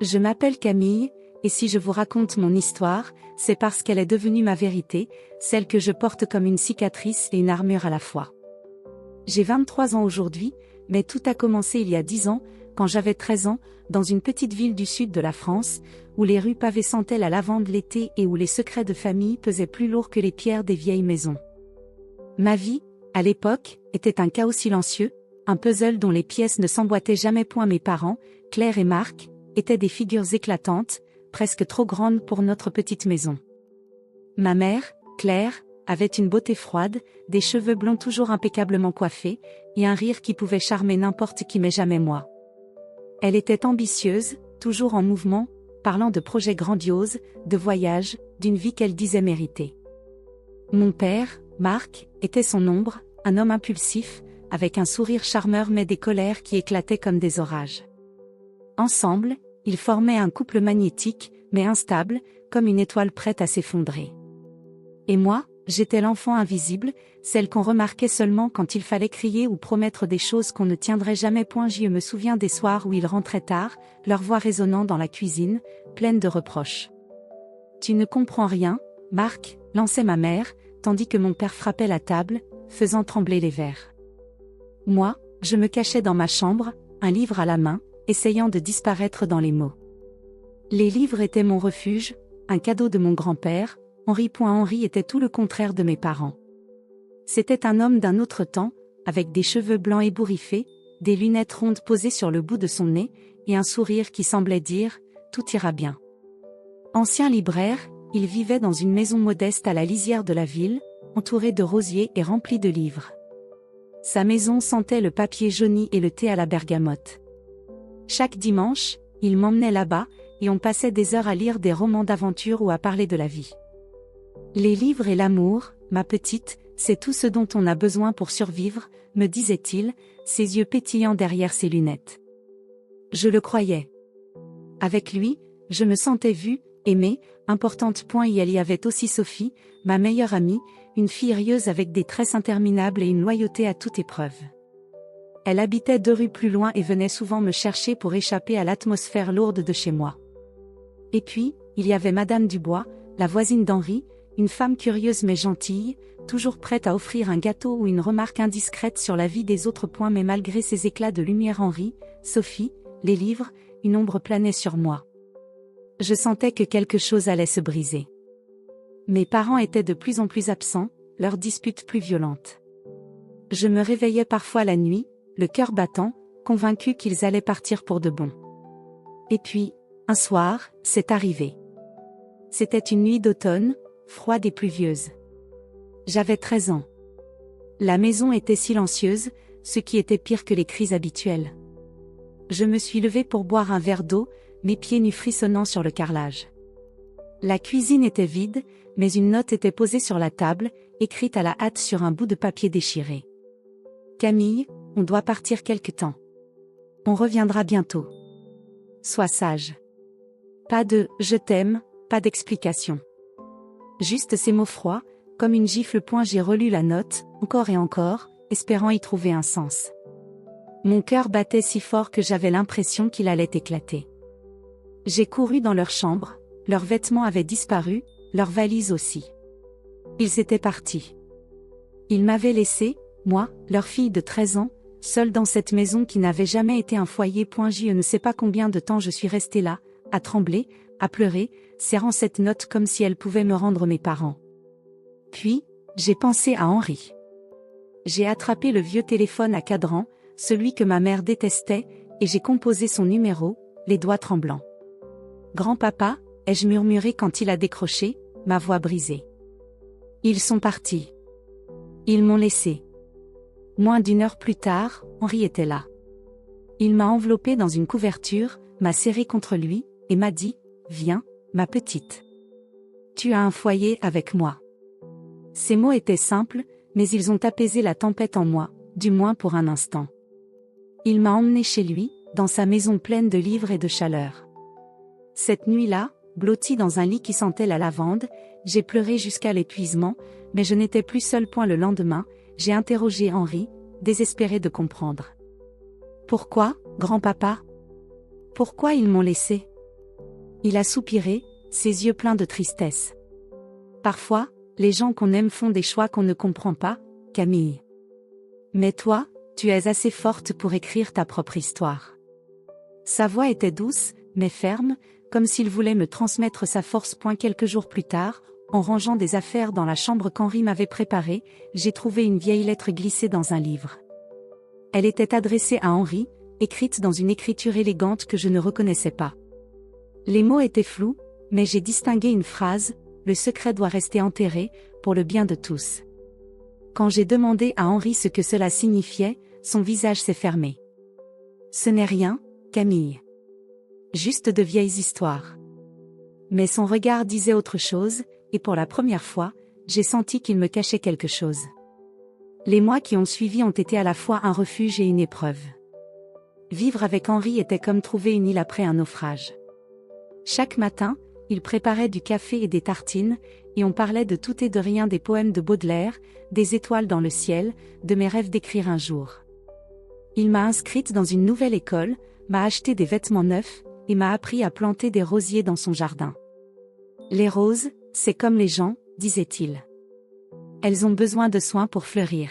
Je m'appelle Camille, et si je vous raconte mon histoire, c'est parce qu'elle est devenue ma vérité, celle que je porte comme une cicatrice et une armure à la fois. J'ai 23 ans aujourd'hui, mais tout a commencé il y a 10 ans, quand j'avais 13 ans, dans une petite ville du sud de la France, où les rues pavées sentaient la lavande l'été et où les secrets de famille pesaient plus lourd que les pierres des vieilles maisons. Ma vie, à l'époque, était un chaos silencieux, un puzzle dont les pièces ne s'emboîtaient jamais point. Mes parents, Claire et Marc, étaient des figures éclatantes, presque trop grandes pour notre petite maison. Ma mère, Claire, avait une beauté froide, des cheveux blonds toujours impeccablement coiffés, et un rire qui pouvait charmer n'importe qui mais jamais moi. Elle était ambitieuse, toujours en mouvement, parlant de projets grandioses, de voyages, d'une vie qu'elle disait mériter. Mon père, Marc, était son ombre, un homme impulsif, avec un sourire charmeur mais des colères qui éclataient comme des orages. Ensemble, ils formaient un couple magnétique, mais instable, comme une étoile prête à s'effondrer. Et moi, j'étais l'enfant invisible, celle qu'on remarquait seulement quand il fallait crier ou promettre des choses qu'on ne tiendrait jamais point. Je me souviens des soirs où ils rentraient tard, leur voix résonnant dans la cuisine, pleine de reproches. « Tu ne comprends rien, Marc », lançait ma mère, tandis que mon père frappait la table, faisant trembler les verres. Moi, je me cachais dans ma chambre, un livre à la main, essayant de disparaître dans les mots. Les livres étaient mon refuge, un cadeau de mon grand-père. Henri était tout le contraire de mes parents. C'était un homme d'un autre temps, avec des cheveux blancs ébouriffés, des lunettes rondes posées sur le bout de son nez, et un sourire qui semblait dire « tout ira bien ». Ancien libraire, il vivait dans une maison modeste à la lisière de la ville, entourée de rosiers et remplie de livres. Sa maison sentait le papier jauni et le thé à la bergamote. Chaque dimanche, il m'emmenait là-bas, et on passait des heures à lire des romans d'aventure ou à parler de la vie. Les livres et l'amour, ma petite, c'est tout ce dont on a besoin pour survivre, me disait-il, ses yeux pétillants derrière ses lunettes. Je le croyais. Avec lui, je me sentais vue, aimée, importante. Il y avait aussi Sophie, ma meilleure amie, une fille rieuse avec des tresses interminables et une loyauté à toute épreuve. Elle habitait 2 rues plus loin et venait souvent me chercher pour échapper à l'atmosphère lourde de chez moi. Et puis, il y avait Madame Dubois, la voisine d'Henri, une femme curieuse mais gentille, toujours prête à offrir un gâteau ou une remarque indiscrète sur la vie des autres. Mais malgré ces éclats de lumière, Henri, Sophie, les livres, une ombre planait sur moi. Je sentais que quelque chose allait se briser. Mes parents étaient de plus en plus absents, leurs disputes plus violentes. Je me réveillais parfois la nuit, le cœur battant, convaincu qu'ils allaient partir pour de bon. Et puis, un soir, c'est arrivé. C'était une nuit d'automne, froide et pluvieuse. J'avais 13 ans. La maison était silencieuse, ce qui était pire que les cris habituelles. Je me suis levée pour boire un verre d'eau, mes pieds nus frissonnant sur le carrelage. La cuisine était vide, mais une note était posée sur la table, écrite à la hâte sur un bout de papier déchiré. « Camille, on doit partir quelque temps. On reviendra bientôt. Sois sage. » Pas de « je t'aime », pas d'explication. Juste ces mots froids, comme une gifle. J'ai relu la note, encore et encore, espérant y trouver un sens. Mon cœur battait si fort que j'avais l'impression qu'il allait éclater. J'ai couru dans leur chambre, leurs vêtements avaient disparu, leurs valises aussi. Ils étaient partis. Ils m'avaient laissé, moi, leur fille de 13 ans, seule dans cette maison qui n'avait jamais été un foyer. Je ne sais pas combien de temps je suis restée là, à trembler, à pleurer, serrant cette note comme si elle pouvait me rendre mes parents. Puis, j'ai pensé à Henri. J'ai attrapé le vieux téléphone à cadran, celui que ma mère détestait, et j'ai composé son numéro, les doigts tremblants. « Grand-papa », ai-je murmuré quand il a décroché, ma voix brisée. Ils sont partis. Ils m'ont laissé. Moins d'1 heure plus tard, Henri était là. Il m'a enveloppée dans une couverture, m'a serrée contre lui, et m'a dit « Viens, ma petite. Tu as un foyer avec moi. » Ces mots étaient simples, mais ils ont apaisé la tempête en moi, du moins pour un instant. Il m'a emmenée chez lui, dans sa maison pleine de livres et de chaleur. Cette nuit-là, blottie dans un lit qui sentait la lavande, j'ai pleuré jusqu'à l'épuisement, mais je n'étais plus seule. Le lendemain, j'ai interrogé Henri, désespéré de comprendre. « Pourquoi, grand-papa ? Pourquoi ils m'ont laissé ? Il a soupiré, ses yeux pleins de tristesse. Parfois, les gens qu'on aime font des choix qu'on ne comprend pas, Camille. Mais toi, tu es assez forte pour écrire ta propre histoire. Sa voix était douce, mais ferme, comme s'il voulait me transmettre sa force. Quelques jours plus tard, en rangeant des affaires dans la chambre qu'Henri m'avait préparée, j'ai trouvé une vieille lettre glissée dans un livre. Elle était adressée à Henri, écrite dans une écriture élégante que je ne reconnaissais pas. Les mots étaient flous, mais j'ai distingué une phrase: « Le secret doit rester enterré, pour le bien de tous. » Quand j'ai demandé à Henri ce que cela signifiait, son visage s'est fermé. « Ce n'est rien, Camille. Juste de vieilles histoires. » Mais son regard disait autre chose, et pour la première fois, j'ai senti qu'il me cachait quelque chose. Les mois qui ont suivi ont été à la fois un refuge et une épreuve. Vivre avec Henri était comme trouver une île après un naufrage. Chaque matin, il préparait du café et des tartines, et on parlait de tout et de rien, des poèmes de Baudelaire, des étoiles dans le ciel, de mes rêves d'écrire un jour. Il m'a inscrite dans une nouvelle école, m'a acheté des vêtements neufs, et m'a appris à planter des rosiers dans son jardin. Les roses, c'est comme les gens, disait-il. Elles ont besoin de soins pour fleurir.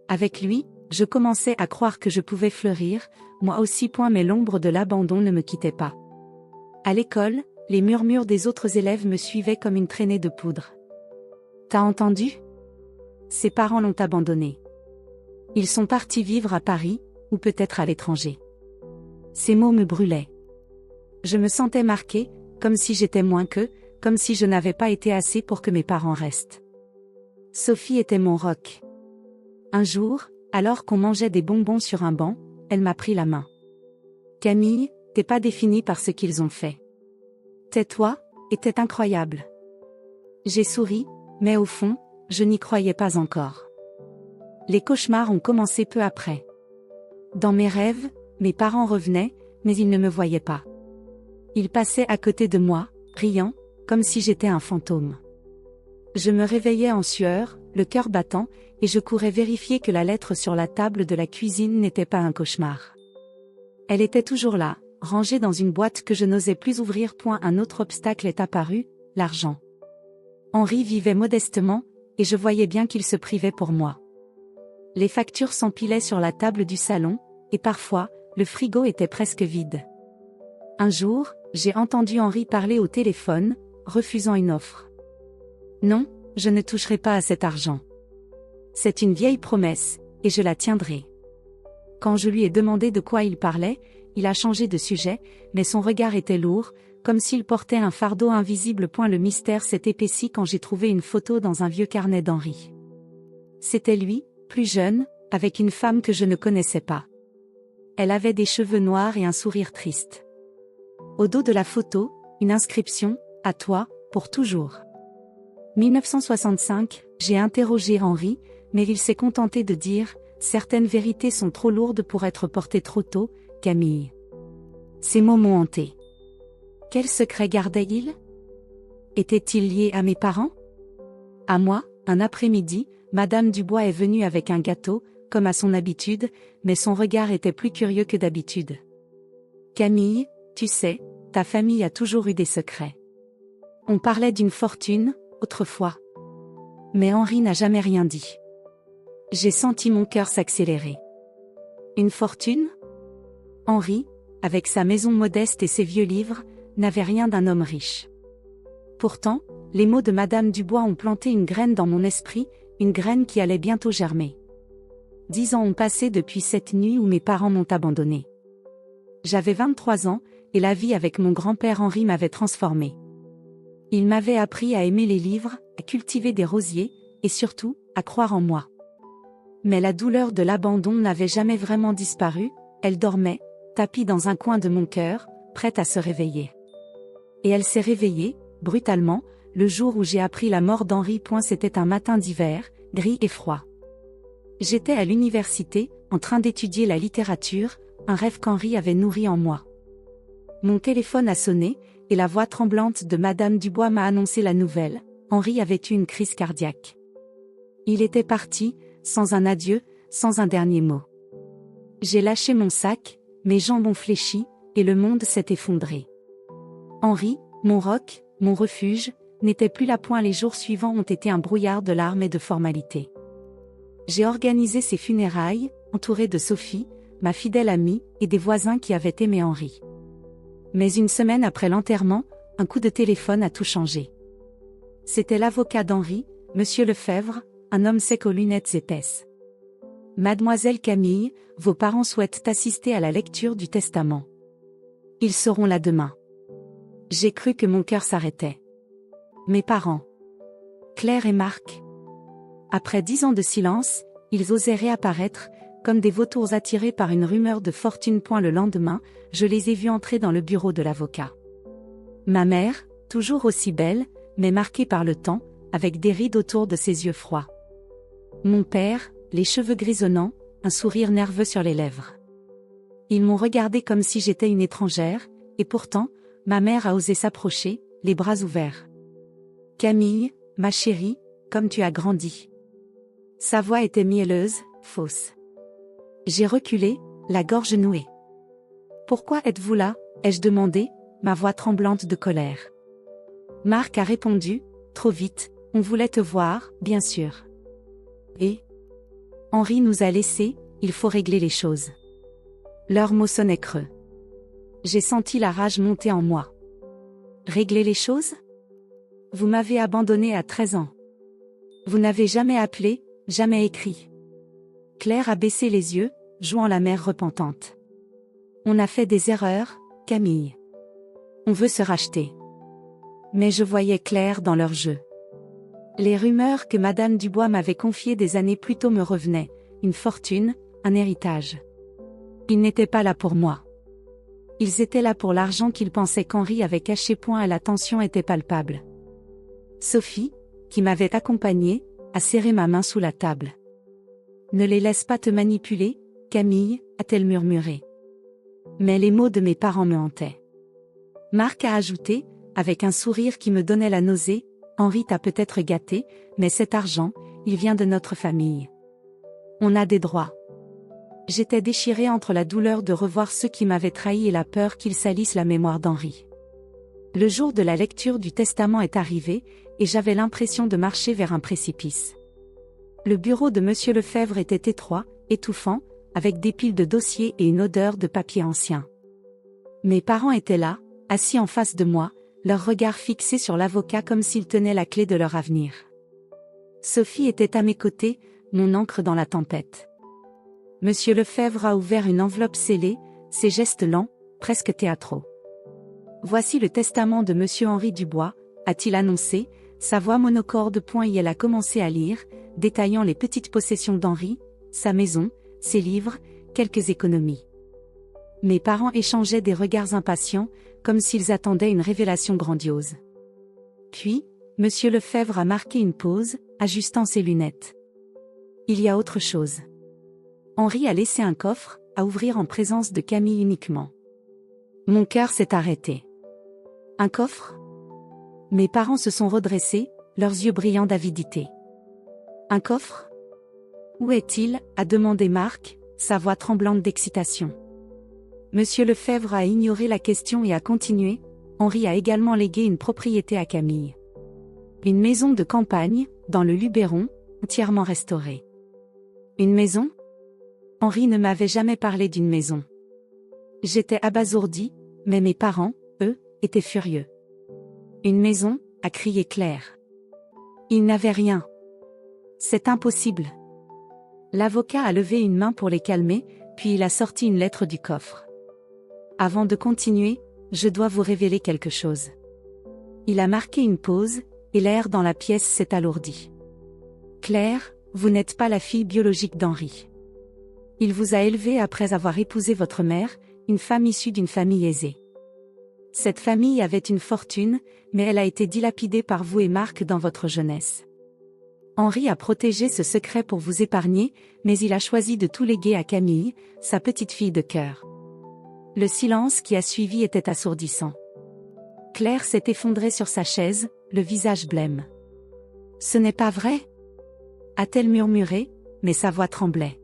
Avec lui, je commençais à croire que je pouvais fleurir, moi aussi. Mais l'ombre de l'abandon ne me quittait pas. À l'école, les murmures des autres élèves me suivaient comme une traînée de poudre. T'as entendu? Ses parents l'ont abandonné. Ils sont partis vivre à Paris, ou peut-être à l'étranger. Ces mots me brûlaient. Je me sentais marquée, comme si j'étais moins qu'eux, comme si je n'avais pas été assez pour que mes parents restent. Sophie était mon roc. Un jour, alors qu'on mangeait des bonbons sur un banc, elle m'a pris la main. Camille, t'es pas définie par ce qu'ils ont fait. Tais-toi, et t'es incroyable. J'ai souri, mais au fond, je n'y croyais pas encore. Les cauchemars ont commencé peu après. Dans mes rêves, mes parents revenaient, mais ils ne me voyaient pas. Ils passaient à côté de moi, riant, comme si j'étais un fantôme. Je me réveillais en sueur, le cœur battant, et je courais vérifier que la lettre sur la table de la cuisine n'était pas un cauchemar. Elle était toujours là, rangée dans une boîte que je n'osais plus ouvrir. Un autre obstacle est apparu, l'argent. Henri vivait modestement, et je voyais bien qu'il se privait pour moi. Les factures s'empilaient sur la table du salon, et parfois, le frigo était presque vide. Un jour, j'ai entendu Henri parler au téléphone, refusant une offre. Non, je ne toucherai pas à cet argent. C'est une vieille promesse, et je la tiendrai. Quand je lui ai demandé de quoi il parlait, il a changé de sujet, mais son regard était lourd, comme s'il portait un fardeau invisible. Le mystère s'est épaissi quand j'ai trouvé une photo dans un vieux carnet d'Henri. C'était lui, plus jeune, avec une femme que je ne connaissais pas. Elle avait des cheveux noirs et un sourire triste. Au dos de la photo, une inscription, « À toi, pour toujours ». 1965, j'ai interrogé Henri, mais il s'est contenté de dire « Certaines vérités sont trop lourdes pour être portées trop tôt, Camille ». Ces mots m'ont hanté. Quel secret gardait-il? Était-il lié à mes parents? À moi, un après-midi, Madame Dubois est venue avec un gâteau, comme à son habitude, mais son regard était plus curieux que d'habitude. Camille, tu sais, ta famille a toujours eu des secrets. On parlait d'une fortune, autrefois. Mais Henri n'a jamais rien dit. J'ai senti mon cœur s'accélérer. Une fortune? Henri, avec sa maison modeste et ses vieux livres, n'avait rien d'un homme riche. Pourtant, les mots de Madame Dubois ont planté une graine dans mon esprit, une graine qui allait bientôt germer. 10 ans ont passé depuis cette nuit où mes parents m'ont abandonné. J'avais 23 ans, et la vie avec mon grand-père Henri m'avait transformée. Il m'avait appris à aimer les livres, à cultiver des rosiers, et surtout, à croire en moi. Mais la douleur de l'abandon n'avait jamais vraiment disparu, elle dormait, tapie dans un coin de mon cœur, prête à se réveiller. Et elle s'est réveillée, brutalement, le jour où j'ai appris la mort d'Henri. C'était un matin d'hiver, gris et froid. J'étais à l'université, en train d'étudier la littérature, un rêve qu'Henri avait nourri en moi. Mon téléphone a sonné, et la voix tremblante de Madame Dubois m'a annoncé la nouvelle. Henri avait eu une crise cardiaque. Il était parti, sans un adieu, sans un dernier mot. J'ai lâché mon sac, mes jambes ont fléchi, et le monde s'est effondré. Henri, mon roc, mon refuge, n'était plus là. Les jours suivants ont été un brouillard de larmes et de formalités. J'ai organisé ses funérailles, entouré de Sophie, ma fidèle amie, et des voisins qui avaient aimé Henri. Mais une semaine après l'enterrement, un coup de téléphone a tout changé. C'était l'avocat d'Henri, Monsieur Lefebvre, un homme sec aux lunettes épaisses. Mademoiselle Camille, vos parents souhaitent assister à la lecture du testament. Ils seront là demain. J'ai cru que mon cœur s'arrêtait. Mes parents. Claire et Marc. Après 10 ans de silence, ils osaient réapparaître, comme des vautours attirés par une rumeur de fortune. Le lendemain, je les ai vus entrer dans le bureau de l'avocat. Ma mère, toujours aussi belle, mais marquée par le temps, avec des rides autour de ses yeux froids. Mon père, les cheveux grisonnants, un sourire nerveux sur les lèvres. Ils m'ont regardé comme si j'étais une étrangère, et pourtant, ma mère a osé s'approcher, les bras ouverts. Camille, ma chérie, comme tu as grandi. Sa voix était mielleuse, fausse. J'ai reculé, la gorge nouée. Pourquoi êtes-vous là, ai-je demandé, ma voix tremblante de colère. Marc a répondu, trop vite, on voulait te voir, bien sûr. Et Henri nous a laissés, il faut régler les choses. Leurs mots sonnaient creux. J'ai senti la rage monter en moi. Régler les choses? Vous m'avez abandonné à 13 ans. Vous n'avez jamais appelé, jamais écrit. Claire a baissé les yeux, jouant la mère repentante. On a fait des erreurs, Camille. On veut se racheter. Mais je voyais clair dans leur jeu. Les rumeurs que Madame Dubois m'avait confiées des années plus tôt me revenaient, une fortune, un héritage. Ils n'étaient pas là pour moi. Ils étaient là pour l'argent qu'ils pensaient qu'Henri avait caché. La tension était palpable. Sophie, qui m'avait accompagnée, a serré ma main sous la table. Ne les laisse pas te manipuler, Camille, a-t-elle murmuré. Mais les mots de mes parents me hantaient. Marc a ajouté, avec un sourire qui me donnait la nausée, Henri t'a peut-être gâté, mais cet argent, il vient de notre famille. On a des droits. J'étais déchirée entre la douleur de revoir ceux qui m'avaient trahi et la peur qu'ils salissent la mémoire d'Henri. Le jour de la lecture du testament est arrivé, et j'avais l'impression de marcher vers un précipice. Le bureau de Monsieur Lefebvre était étroit, étouffant, avec des piles de dossiers et une odeur de papier ancien. Mes parents étaient là, assis en face de moi, leur regard fixé sur l'avocat comme s'ils tenaient la clé de leur avenir. Sophie était à mes côtés, mon ancre dans la tempête. Monsieur Lefebvre a ouvert une enveloppe scellée, ses gestes lents, presque théâtraux. Voici le testament de Monsieur Henri Dubois, a-t-il annoncé, sa voix monocorde. Et elle a commencé à lire, détaillant les petites possessions d'Henri, sa maison, ses livres, quelques économies. Mes parents échangeaient des regards impatients, comme s'ils attendaient une révélation grandiose. Puis, Monsieur Lefebvre a marqué une pause, ajustant ses lunettes. Il y a autre chose. Henri a laissé un coffre, à ouvrir en présence de Camille uniquement. Mon cœur s'est arrêté. Un coffre? Mes parents se sont redressés, leurs yeux brillants d'avidité. Un coffre? Où est-il? A demandé Marc, sa voix tremblante d'excitation. Monsieur Lefebvre a ignoré la question et a continué. Henri a également légué une propriété à Camille. Une maison de campagne, dans le Luberon, entièrement restaurée. Une maison? Henri ne m'avait jamais parlé d'une maison. J'étais abasourdie, mais mes parents, eux, étaient furieux. Une maison, a crié Claire. Ils n'avaient rien. C'est impossible. L'avocat a levé une main pour les calmer, puis il a sorti une lettre du coffre. Avant de continuer, je dois vous révéler quelque chose. Il a marqué une pause, et l'air dans la pièce s'est alourdi. Claire, vous n'êtes pas la fille biologique d'Henri. Il vous a élevée après avoir épousé votre mère, une femme issue d'une famille aisée. Cette famille avait une fortune, mais elle a été dilapidée par vous et Marc dans votre jeunesse. Henri a protégé ce secret pour vous épargner, mais il a choisi de tout léguer à Camille, sa petite fille de cœur. Le silence qui a suivi était assourdissant. Claire s'est effondrée sur sa chaise, le visage blême. Ce n'est pas vrai? A-t-elle murmuré, mais sa voix tremblait.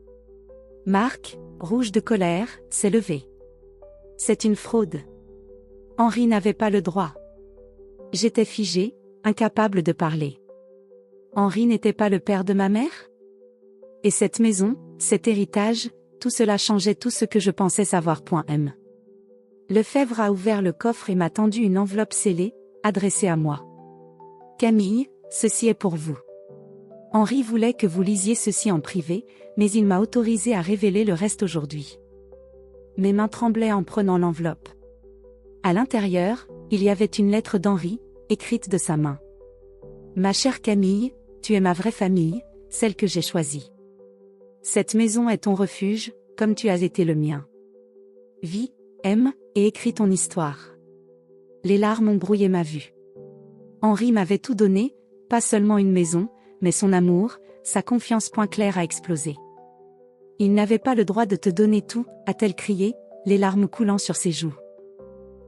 Marc, rouge de colère, s'est levé. C'est une fraude. Henri n'avait pas le droit. J'étais figée, incapable de parler. Henri n'était pas le père de ma mère? Et cette maison, cet héritage, tout cela changeait tout ce que je pensais savoir. M. Lefebvre a ouvert le coffre et m'a tendu une enveloppe scellée, adressée à moi. Camille, ceci est pour vous. Henri voulait que vous lisiez ceci en privé, mais il m'a autorisé à révéler le reste aujourd'hui. Mes mains tremblaient en prenant l'enveloppe. À l'intérieur, il y avait une lettre d'Henri, écrite de sa main. Ma chère Camille, tu es ma vraie famille, celle que j'ai choisie. Cette maison est ton refuge, comme tu as été le mien. Vis, aime, et écris ton histoire. Les larmes ont brouillé ma vue. Henri m'avait tout donné, pas seulement une maison, mais son amour, sa confiance. Claire a explosé. Il n'avait pas le droit de te donner tout, a-t-elle crié, les larmes coulant sur ses joues.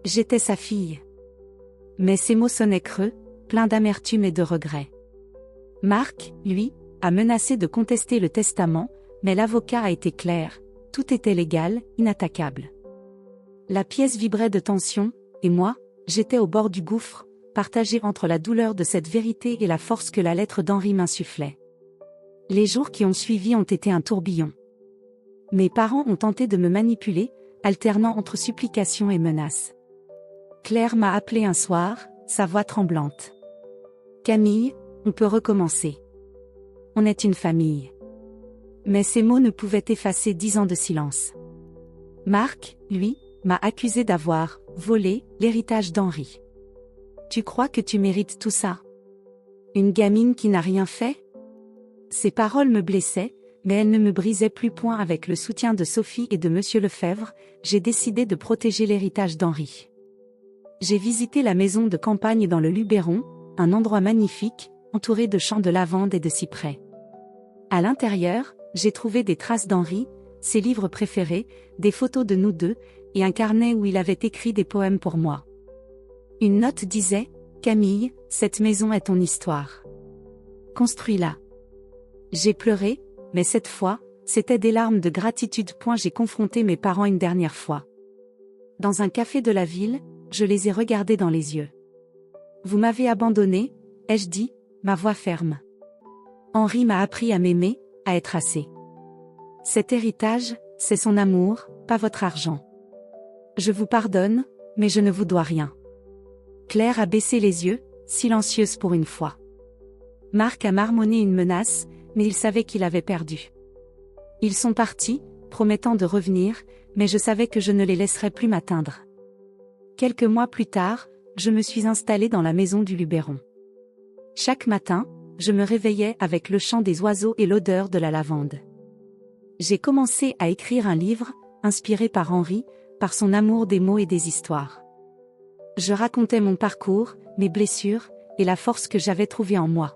J'étais sa fille. Mais ses mots sonnaient creux, pleins d'amertume et de regret. Marc, lui, a menacé de contester le testament, mais l'avocat a été clair, tout était légal, inattaquable. La pièce vibrait de tension, et moi, j'étais au bord du gouffre, partagé entre la douleur de cette vérité et la force que la lettre d'Henri m'insufflait. Les jours qui ont suivi ont été un tourbillon. Mes parents ont tenté de me manipuler, alternant entre supplications et menaces. Claire m'a appelé un soir, sa voix tremblante. Camille, on peut recommencer. On est une famille. Mais ces mots ne pouvaient effacer 10 ans de silence. Marc, lui, m'a accusé d'avoir volé l'héritage d'Henri. Tu crois que tu mérites tout ça? Une gamine qui n'a rien fait? Ces paroles me blessaient, mais elles ne me brisaient plus. Avec le soutien de Sophie et de Monsieur Lefebvre, j'ai décidé de protéger l'héritage d'Henri. J'ai visité la maison de campagne dans le Luberon, un endroit magnifique, entouré de champs de lavande et de cyprès. À l'intérieur, j'ai trouvé des traces d'Henri, ses livres préférés, des photos de nous deux, et un carnet où il avait écrit des poèmes pour moi. Une note disait « Camille, cette maison est ton histoire. Construis-la. » J'ai pleuré, mais cette fois, c'était des larmes de gratitude. J'ai confronté mes parents une dernière fois. Dans un café de la ville, je les ai regardés dans les yeux. « Vous m'avez abandonné » ai-je dit, ma voix ferme. Henri m'a appris à m'aimer, à être assez. Cet héritage, c'est son amour, pas votre argent. Je vous pardonne, mais je ne vous dois rien. Claire a baissé les yeux, silencieuse pour une fois. Marc a marmonné une menace, mais il savait qu'il avait perdu. Ils sont partis, promettant de revenir, mais je savais que je ne les laisserais plus m'atteindre. Quelques mois plus tard, je me suis installée dans la maison du Luberon. Chaque matin, je me réveillais avec le chant des oiseaux et l'odeur de la lavande. J'ai commencé à écrire un livre, inspiré par Henri, par son amour des mots et des histoires. Je racontais mon parcours, mes blessures, et la force que j'avais trouvée en moi.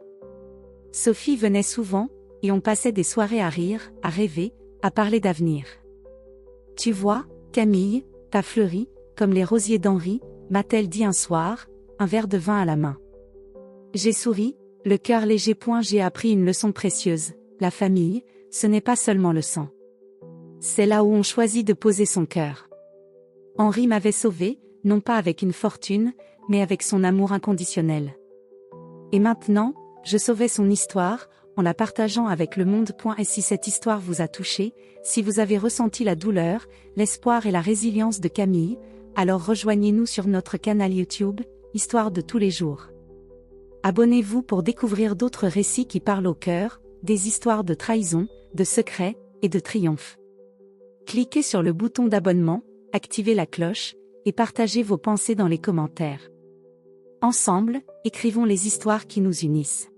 Sophie venait souvent, et on passait des soirées à rire, à rêver, à parler d'avenir. Tu vois, Camille, t'as fleuri, comme les rosiers d'Henri, m'a-t-elle dit un soir, un verre de vin à la main. J'ai souri, le cœur léger. J'ai appris une leçon précieuse, la famille, ce n'est pas seulement le sang. C'est là où on choisit de poser son cœur. Henri m'avait sauvée, non pas avec une fortune, mais avec son amour inconditionnel. Et maintenant, je sauvais son histoire, en la partageant avec le monde. Et si cette histoire vous a touché, si vous avez ressenti la douleur, l'espoir et la résilience de Camille, alors rejoignez-nous sur notre canal YouTube, Histoire de tous les jours. Abonnez-vous pour découvrir d'autres récits qui parlent au cœur, des histoires de trahison, de secrets, et de triomphe. Cliquez sur le bouton d'abonnement, activez la cloche, et partagez vos pensées dans les commentaires. Ensemble, écrivons les histoires qui nous unissent.